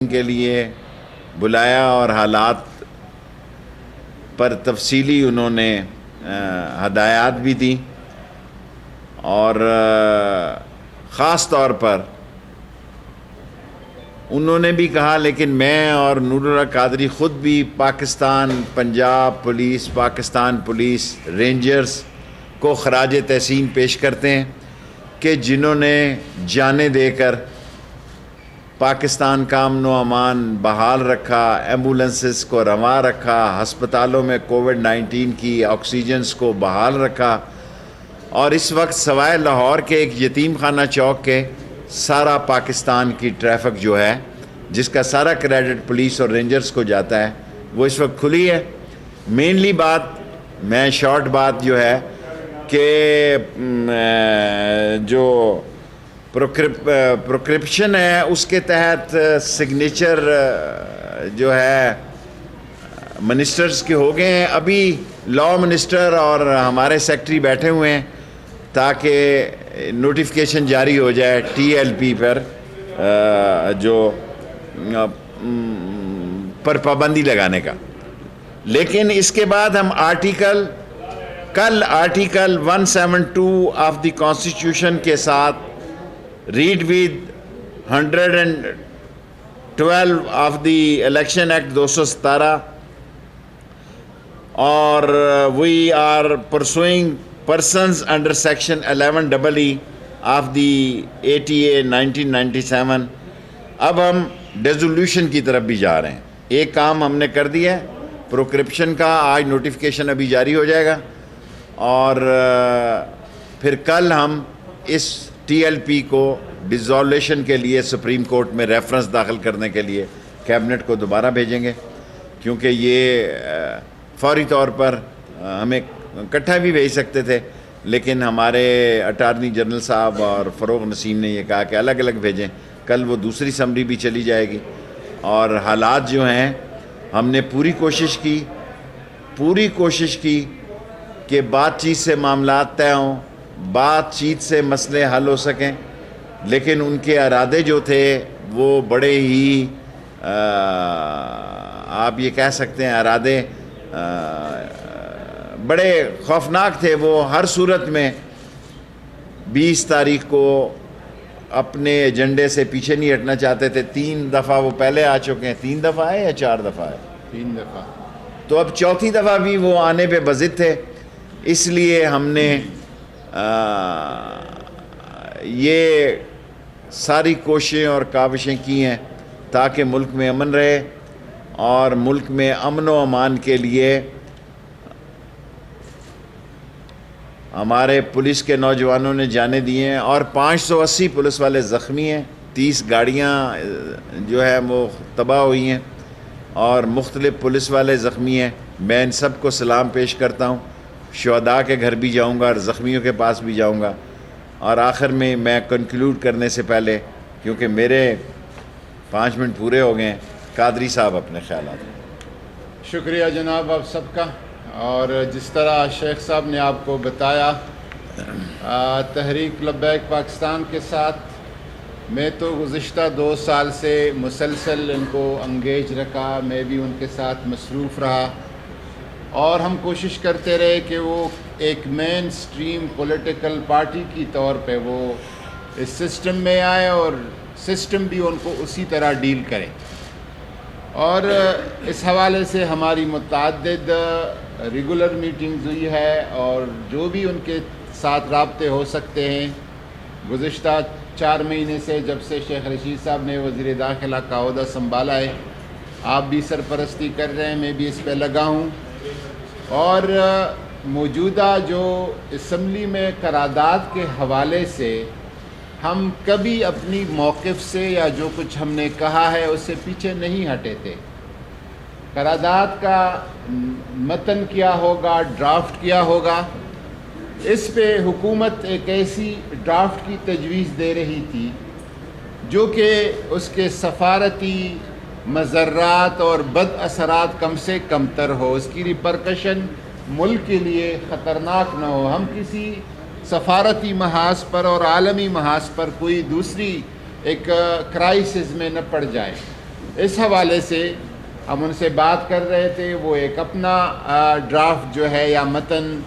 کے لیے بلایا اور حالات پر تفصیلی انہوں نے ہدایات بھی دی، اور خاص طور پر انہوں نے بھی کہا، لیکن میں اور نور اللہ قادری خود بھی Pakistan Punjab police, Pakistan police rangers کو خراج تحسین پیش کرتے ہیں کہ جنہوں نے جانیں دے کر پاکستان کا امن و امان بحال رکھا، ایمبولنسز کو رواں رکھا، ہسپتالوں میں کووڈ-19 کی آکسیجنز کو بحال رکھا، اور اس وقت سوائے لاہور کے ایک یتیم خانہ چوک کے سارا پاکستان کی ٹریفک جو ہے، جس کا سارا کریڈٹ پولیس اور رینجرز کو جاتا ہے، وہ اس وقت کھلی ہے۔ مینلی بات، میں شارٹ بات جو ہے کہ جو پروکرپشن ہے، اس کے تحت سگنیچر جو ہے منسٹرز کے ہو گئے ہیں۔ ابھی لاء منسٹر اور ہمارے سیکٹری بیٹھے ہوئے ہیں تاکہ نوٹیفیکیشن جاری ہو جائے ٹی ایل پی پر جو پر پابندی لگانے کا۔ لیکن اس کے بعد ہم کل آرٹیکل 172 آف دی کانسٹیٹیوشن کے ساتھ read with 112 of the election act 217 اور we are pursuing persons under section 11EE of the ATA 1997۔ اب ہم ڈیزولوشن کی طرف بھی جا رہے ہیں۔ ایک کام ہم نے کر دیا ہے پروکرپشن کا، آج نوٹیفیکیشن ابھی جاری ہو جائے گا، اور پھر کل ہم اس ٹی ایل پی کو ڈیزولوشن کے لیے سپریم کورٹ میں ریفرنس داخل کرنے کے لیے کیبنٹ کو دوبارہ بھیجیں گے، کیونکہ یہ فوری طور پر ہمیں اکٹھا بھی بھیج سکتے تھے، لیکن ہمارے اٹارنی جنرل صاحب اور فروغ نسیم نے یہ کہا کہ الگ الگ بھیجیں۔ کل وہ دوسری سمری بھی چلی جائے گی، اور حالات جو ہیں ہم نے پوری کوشش کی کہ بات چیت سے معاملات طے ہوں، بات چیت سے مسئلے حل ہو سکیں، لیکن ان کے ارادے جو تھے وہ بڑے ہی آپ یہ کہہ سکتے ہیں ارادے بڑے خوفناک تھے۔ وہ ہر صورت میں 20 تاریخ کو اپنے ایجنڈے سے پیچھے نہیں ہٹنا چاہتے تھے۔ 3 دفعہ وہ پہلے آ چکے ہیں۔ 3 دفعہ آئے یا 4 دفعہ آئے؟ 3 دفعہ۔ تو اب چوتھی دفعہ بھی وہ آنے پہ بضد تھے، اس لیے ہم نے یہ ساری کوششیں اور کاوشیں کی ہیں تاکہ ملک میں امن رہے، اور ملک میں امن و امان کے لیے ہمارے پولیس کے نوجوانوں نے جانیں دی ہیں، اور 580 پولیس والے زخمی ہیں، 30 گاڑیاں جو ہے وہ تباہ ہوئی ہیں، اور مختلف پولیس والے زخمی ہیں۔ میں ان سب کو سلام پیش کرتا ہوں، شہداء کے گھر بھی جاؤں گا اور زخمیوں کے پاس بھی جاؤں گا۔ اور آخر میں کنکلوڈ کرنے سے پہلے، کیونکہ میرے 5 منٹ پورے ہو گئے ہیں، قادری صاحب اپنے خیالات۔ شکریہ جناب آپ سب کا۔ اور جس طرح شیخ صاحب نے آپ کو بتایا، تحریک لبیک پاکستان کے ساتھ میں تو گزشتہ 2 سال سے مسلسل ان کو انگیج رکھا، میں بھی ان کے ساتھ مصروف رہا، اور ہم کوشش کرتے رہے کہ وہ ایک مین سٹریم پولیٹیکل پارٹی کی طور پہ وہ اس سسٹم میں آئے اور سسٹم بھی ان کو اسی طرح ڈیل کرے۔ اور اس حوالے سے ہماری متعدد ریگولر میٹنگز ہوئی ہے، اور جو بھی ان کے ساتھ رابطے ہو سکتے ہیں۔ گزشتہ 4 مہینے سے جب سے شیخ رشید صاحب نے وزیر داخلہ کا عہدہ سنبھالا ہے، آپ بھی سرپرستی کر رہے ہیں، میں بھی اس پہ لگا ہوں، اور موجودہ جو اسمبلی میں قرارداد کے حوالے سے ہم کبھی اپنی موقف سے یا جو کچھ ہم نے کہا ہے اس سے پیچھے نہیں ہٹے تھے۔ قرارداد کا متن کیا ہوگا، ڈرافٹ کیا ہوگا، اس پہ حکومت ایک ایسی ڈرافٹ کی تجویز دے رہی تھی جو کہ اس کے سفارتی مضرات اور بد اثرات کم سے کم تر ہو، اس کی ریپرکشن ملک کے لیے خطرناک نہ ہو، ہم کسی سفارتی محاذ پر اور عالمی محاذ پر کوئی دوسری ایک کرائسس میں نہ پڑ جائے۔ اس حوالے سے ہم ان سے بات کر رہے تھے، وہ ایک اپنا ڈرافٹ جو ہے یا متن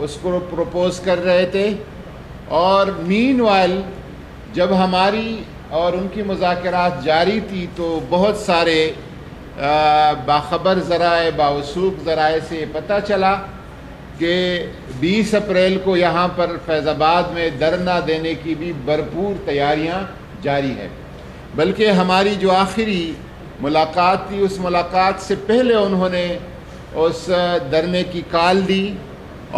اس کو پروپوز کر رہے تھے، اور مین وائل جب ہماری اور ان کی مذاکرات جاری تھی تو بہت سارے باخبر ذرائع، باوثوق ذرائع سے پتہ چلا کہ 20 اپریل کو یہاں پر فیض آباد میں دھرنا دینے کی بھی بھرپور تیاریاں جاری ہے، بلکہ ہماری جو آخری ملاقات تھی اس ملاقات سے پہلے انہوں نے اس دھرنے کی کال دی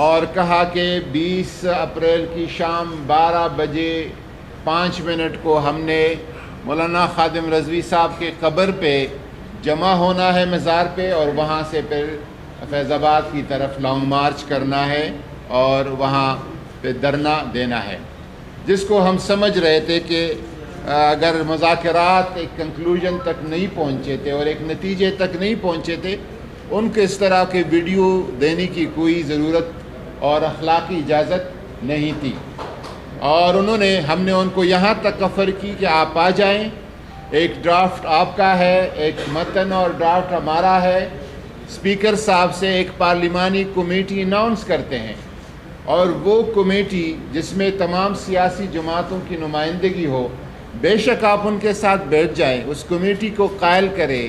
اور کہا کہ 20 اپریل کی شام 12 بجے 5 منٹ کو ہم نے مولانا خادم رضوی صاحب کے قبر پہ جمع ہونا ہے، مزار پہ، اور وہاں سے پھر فیض آباد کی طرف لانگ مارچ کرنا ہے اور وہاں پہ دھرنا دینا ہے، جس کو ہم سمجھ رہے تھے کہ اگر مذاکرات ایک کنکلوژن تک نہیں پہنچے تھے اور ایک نتیجے تک نہیں پہنچے تھے، ان کو اس طرح کے ویڈیو دینے کی کوئی ضرورت اور اخلاقی اجازت نہیں تھی، اور ہم نے ان کو یہاں تک آفر کی کہ آپ آ جائیں، ایک ڈرافٹ آپ کا ہے، ایک متن اور ڈرافٹ ہمارا ہے، اسپیکر صاحب سے ایک پارلیمانی کمیٹی اناؤنس کرتے ہیں، اور وہ کمیٹی جس میں تمام سیاسی جماعتوں کی نمائندگی ہو، بے شک آپ ان کے ساتھ بیٹھ جائیں، اس کمیٹی کو قائل کرے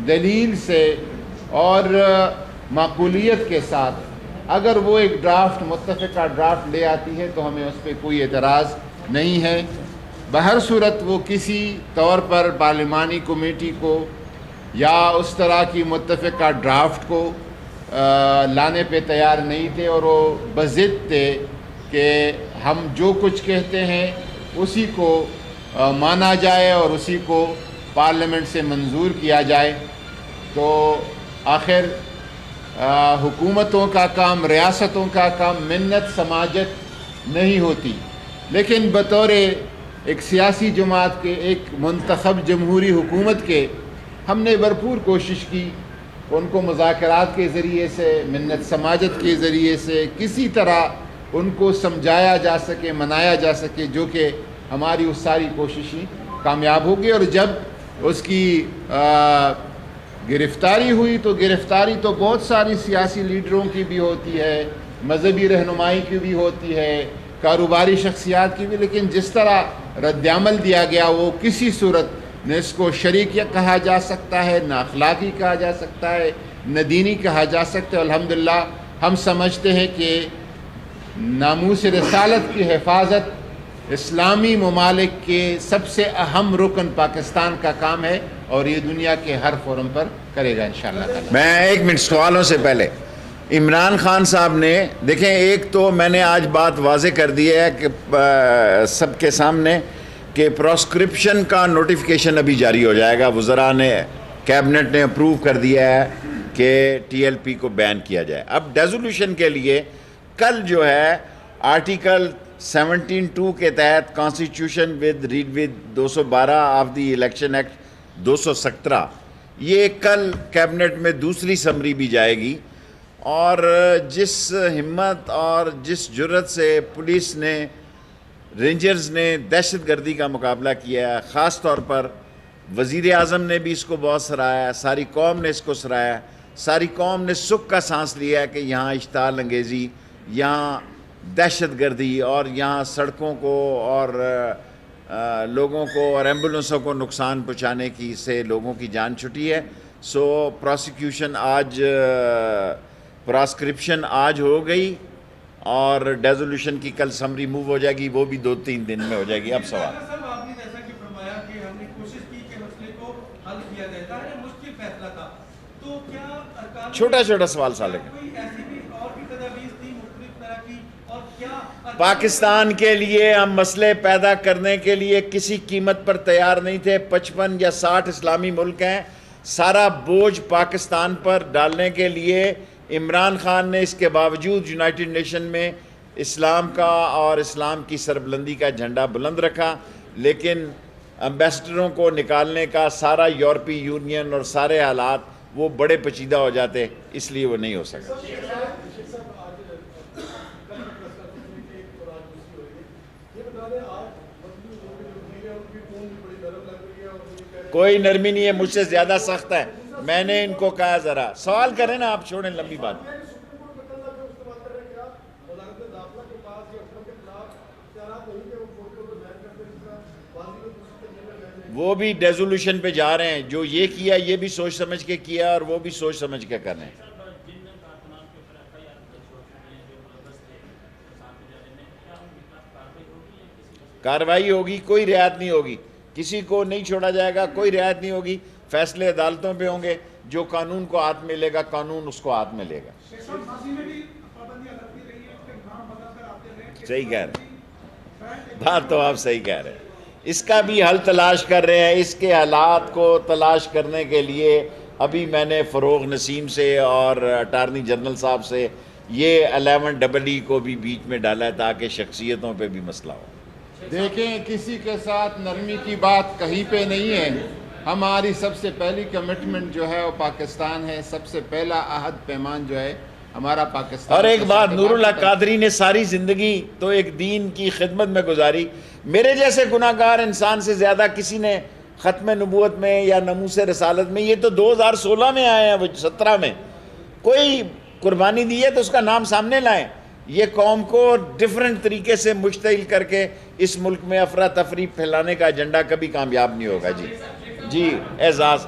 دلیل سے اور معقولیت کے ساتھ، اگر وہ ایک ڈرافٹ متفقہ ڈرافٹ لے آتی ہے تو ہمیں اس پہ کوئی اعتراض نہیں ہے۔ بہر صورت وہ کسی طور پر پارلیمانی کمیٹی کو یا اس طرح کی متفقہ ڈرافٹ کو لانے پہ تیار نہیں تھے، اور وہ بضد تھے کہ ہم جو کچھ کہتے ہیں اسی کو مانا جائے اور اسی کو پارلیمنٹ سے منظور کیا جائے۔ تو آخر حکومتوں کا کام، ریاستوں کا کام منت سماجت نہیں ہوتی، لیکن بطور ایک سیاسی جماعت کے، ایک منتخب جمہوری حکومت کے، ہم نے بھرپور کوشش کی ان کو مذاکرات کے ذریعے سے، منت سماجت کے ذریعے سے کسی طرح ان کو سمجھایا جا سکے، منایا جا سکے، جو کہ ہماری اس ساری کوششیں کامیاب ہوگی۔ اور جب اس کی گرفتاری ہوئی تو گرفتاری تو بہت ساری سیاسی لیڈروں کی بھی ہوتی ہے، مذہبی رہنمائی کی بھی ہوتی ہے، کاروباری شخصیات کی بھی، لیکن جس طرح رد عمل دیا گیا وہ کسی صورت نہ اس کو شریک کہا جا سکتا ہے، نہ اخلاقی کہا جا سکتا ہے، نہ دینی کہا جا سکتا ہے۔ الحمدللہ ہم سمجھتے ہیں کہ ناموس رسالت کی حفاظت اسلامی ممالک کے سب سے اہم رکن پاکستان کا کام ہے، اور یہ دنیا کے ہر فورم پر کرے گا انشاءاللہ تعالی۔ میں ایک منٹ سوالوں سے پہلے عمران خان صاحب نے دیکھیں، ایک تو میں نے آج بات واضح کر دی ہے کہ سب کے سامنے کہ پراسکرپشن کا نوٹیفیکیشن ابھی جاری ہو جائے گا، وزراء نے، کیبنٹ نے اپروو کر دیا ہے کہ ٹی ایل پی کو بین کیا جائے۔ اب ڈیزولوشن کے لیے کل جو ہے آرٹیکل 17(2) کے تحت constitution read with 212 of the election act 217، یہ کل کیبنٹ میں دوسری سمری بھی جائے گی، اور جس ہمت اور جس جرت سے پولیس نے، رینجرز نے دہشت گردی کا مقابلہ کیا ہے، خاص طور پر وزیر اعظم نے بھی اس کو بہت سراہا ہے، ساری قوم نے اس کو سراہا ہے، ساری قوم نے سکھ کا سانس لیا ہے کہ یہاں اشتعال انگیزی، یہاں دہشت گردی اور یہاں سڑکوں کو اور لوگوں کو اور ایمبولنسوں کو نقصان پہنچانے کی سے لوگوں کی جان چھٹی ہے۔ سو پراسکرپشن آج ہو گئی، اور ڈیزولوشن کی کل سمری موو ہو جائے گی، وہ بھی 2-3 دن میں ہو جائے گی۔ اب سوال آپ نے جیسا کہ فرمایا کہ ہم نے کوشش کی کہ مسئلے کو حل کیا جائے، ظاہر مشکل فیصلہ تھا، تو کیا چھوٹا چھوٹا سوال سالے کا کوئی ایسی بھی اور بھی تجاویز تھی مختلف طرح کی، اور کیا پاکستان کے لیے ہم مسئلے پیدا کرنے کے لیے کسی قیمت پر تیار نہیں تھے؟ 55 یا 60 اسلامی ملک ہیں، سارا بوجھ پاکستان پر ڈالنے کے لیے عمران خان نے اس کے باوجود یونائٹڈ نیشن میں اسلام کا اور اسلام کی سربلندی کا جھنڈا بلند رکھا، لیکن امبیسڈروں کو نکالنے کا سارا یورپی یونین اور سارے حالات وہ بڑے پیچیدہ ہو جاتے، اس لیے وہ نہیں ہو سکا۔ کوئی نرمی نہیں ہے, مجھ سے زیادہ سخت ہے. میں نے ان کو کہا ذرا سوال کریں نا, آپ چھوڑیں لمبی بات. وہ بھی ڈیزولوشن پہ جا رہے ہیں, جو یہ کیا یہ بھی سوچ سمجھ کے کیا اور وہ بھی سوچ سمجھ کے کر رہے ہیں. کارروائی ہوگی, کوئی رعایت نہیں ہوگی, کسی کو نہیں چھوڑا جائے گا, کوئی رعایت نہیں ہوگی. فیصلے عدالتوں پہ ہوں گے, جو قانون کو ہاتھ میں لے گا قانون اس کو ہاتھ میں لے گا. صحیح کہہ رہے ہیں, بات تو آپ صحیح کہہ رہے ہیں. اس کا بھی حل تلاش کر رہے ہیں. اس کے حالات کو تلاش کرنے کے لیے ابھی میں نے فروغ نسیم سے اور اٹارنی جنرل صاحب سے یہ 11EE کو بھی بیچ میں ڈالا ہے تاکہ شخصیتوں پہ بھی مسئلہ ہو. دیکھیں, کسی کے ساتھ نرمی کی بات کہیں پہ نہیں ہے. ہماری سب سے پہلی کمٹمنٹ جو ہے وہ پاکستان ہے. سب سے پہلا عہد پیمان جو ہے ہمارا پاکستان. اور ایک بات, نور اللہ قادری نے ساری زندگی تو ایک دین کی خدمت میں گزاری. میرے جیسے گناہگار انسان سے زیادہ کسی نے ختم نبوت میں یا ناموس رسالت میں, یہ تو 2016 میں آئے ہیں, وہ 17 میں کوئی قربانی دی ہے تو اس کا نام سامنے لائیں. یہ قوم کو ڈیفرنٹ طریقے سے مشتعل کر کے اس ملک میں افراتفری پھیلانے کا ایجنڈا کبھی کامیاب نہیں ہوگا. جی اعزاز,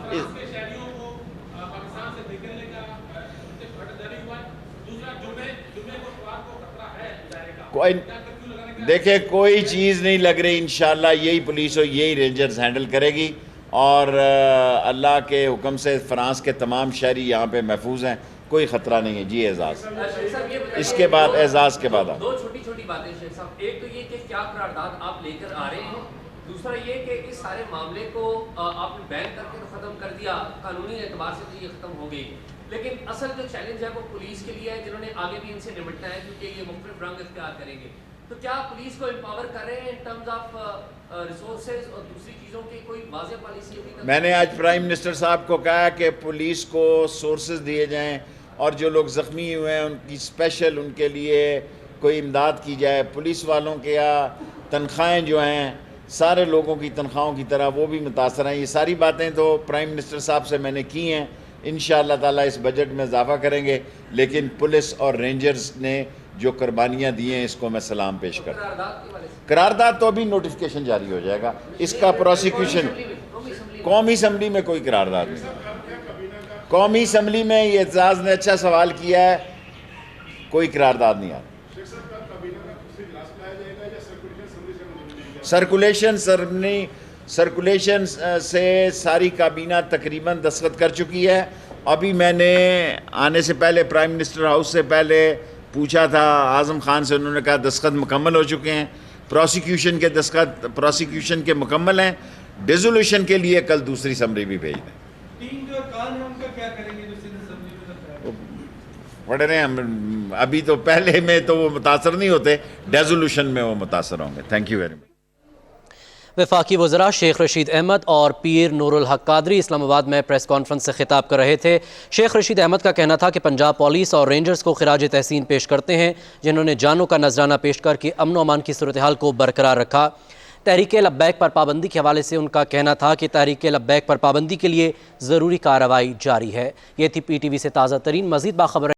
دیکھیں کوئی چیز نہیں لگ رہی. انشاءاللہ یہی پولیس اور یہی رینجرز ہینڈل کرے گی, اور اللہ کے حکم سے فرانس کے تمام شہری یہاں پہ محفوظ ہیں, کوئی خطرہ نہیں ہے. جی اعزاز, اس کے بعد اعزاز کے بعد دو چھوٹی چھوٹی باتیں شیخ صاحب. ایک تو یہ کہ کیا قرارداد آپ لے کر آ رہے ہیں, دوسرا یہ کہ اس سارے معاملے کو آپ نے بین کر کے تو ختم کر دیا, قانونی اعتبار سے تو یہ ختم ہو گئی, لیکن اصل جو چیلنج ہے وہ پولیس کے لیے ہے, جنہوں نے آگے بھی ان سے نمٹنا ہے کیونکہ یہ مختلف رنگ اختیار کریں گے. تو کیا پولیس کو امپاور کر رہے ہیں ان ٹرمز آف ریسورسز اور دوسری چیزوں کی کوئی واضح پالیسی ابھی تک؟ میں نے آج پرائم منسٹر صاحب کو کہا کہ پولیس کو سورسز دیے جائیں, اور جو لوگ زخمی ہوئے ہیں ان کی اسپیشل ان کے لیے کوئی امداد کی جائے. پولیس والوں کے یا تنخواہیں جو ہیں سارے لوگوں کی تنخواہوں کی طرح وہ بھی متاثر ہیں. یہ ساری باتیں تو پرائم منسٹر صاحب سے میں نے کی ہیں. انشاءاللہ تعالیٰ اس بجٹ میں اضافہ کریں گے, لیکن پولیس اور رینجرز نے جو قربانیاں دی ہیں اس کو میں سلام پیش کرتا ہوں. قرارداد تو ابھی نوٹیفیکیشن جاری ہو جائے گا, اس کا پروسیکیوشن. قومی اسمبلی میں کوئی قرارداد نہیں. قومی اسمبلی میں یہ اعزاز نے اچھا سوال کیا ہے, کوئی قرارداد نہیں آتا. سرکولیشن سے ساری کابینہ تقریباً دستخط کر چکی ہے. ابھی میں نے آنے سے پہلے پرائم منسٹر ہاؤس سے پہلے پوچھا تھا اعظم خان سے, انہوں نے کہا دستخط مکمل ہو چکے ہیں. پروسیکیوشن کے دستخط پروسیکیوشن کے مکمل ہیں. ڈیزولوشن کے لیے کل دوسری سمری بھی بھیج دیں. ٹیم جو ارکان ہیں ان کا کیا کریں گے جو سینٹ اسمبلی میں تک ہے؟ پڑھ رہے ہیں ابھی تو پہلے میں تو وہ متاثر نہیں ہوتے, ڈیزولوشن میں وہ متاثر ہوں گے. Thank you very much. وفاقی وزراء شیخ رشید احمد اور پیر نور الحق قادری اسلام آباد میں پریس کانفرنس سے خطاب کر رہے تھے. شیخ رشید احمد کا کہنا تھا کہ پنجاب پولیس اور رینجرز کو خراج تحسین پیش کرتے ہیں, جنہوں نے جانوں کا نذرانہ پیش کر کے امن و امان کی صورتحال کو برقرار رکھا. تحریک لبیک پر پابندی کے حوالے سے ان کا کہنا تھا کہ تحریک لبیک پر پابندی کے لیے ضروری کارروائی جاری ہے. یہ تھی PTV سے تازہ ترین. مزید باخبر